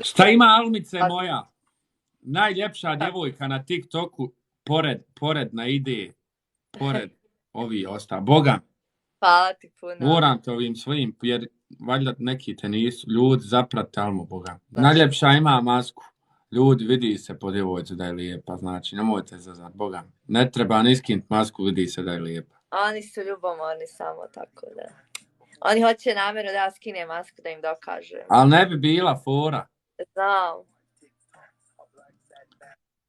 Šta ima Almice moja? Najljepša djevojka na TikToku, pored na ide, pored ovi osta. Boga, Hvala ti puno. moram te ovim svojim, jer valjda neki te nisu ljudi zaprati Almu, Boga. Najljepša ima masku. Ljudi, vidi se po djevojci da je lijepa, znači, nemojte zazad, Boga. Ne treba ni skinut masku, vidi se da je lijepa. Oni su ljubomorni samo tako da. Oni hoće namjerno da ja skinem masku da im dokažem. Ali ne bi bila fora. Znam.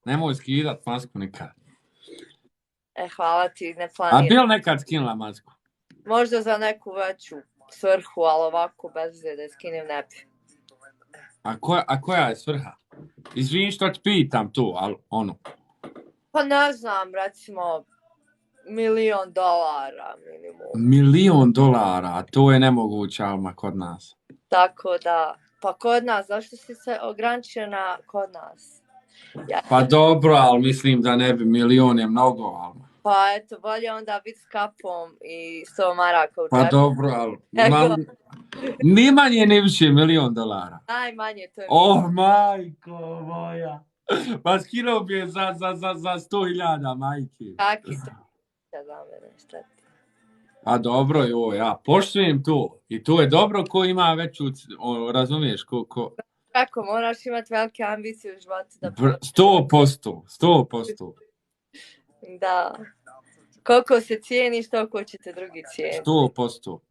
Nemoj skidat masku nikad. Hvala ti, ne A planiram. bil nekad skinula masku? Možda za neku veću svrhu, ali ovako bez veze da skinem ne bi. A koja je svrha? Izvini što ti pitam tu, ali ono. Pa ne znam, recimo $1 milion minimum. $1 milion, a to je nemoguće, Alma, kod nas. Tako da, pa kod nas, zašto si se ograničio na kod nas? Pa dobro, ali mislim da ne bi, milion je mnogo, Alma. Pa eto, bolje onda biti s kapom i 100 maraka u džepu. Pa dobro, ali ni manje ni više $1 milion. Najmanje to je. Oh, majko moja. Pa skinuo bi je za 100.000, majke. Kaki to za mene, šta ti? A dobro, ja poštujem to. I to je dobro ko ima veću, razumiješ, ko... Kako, moraš imati velike ambicije u životu da... 100%. Da. Koliko se cijeniš, toliko će te drugi cijeniti. 100%.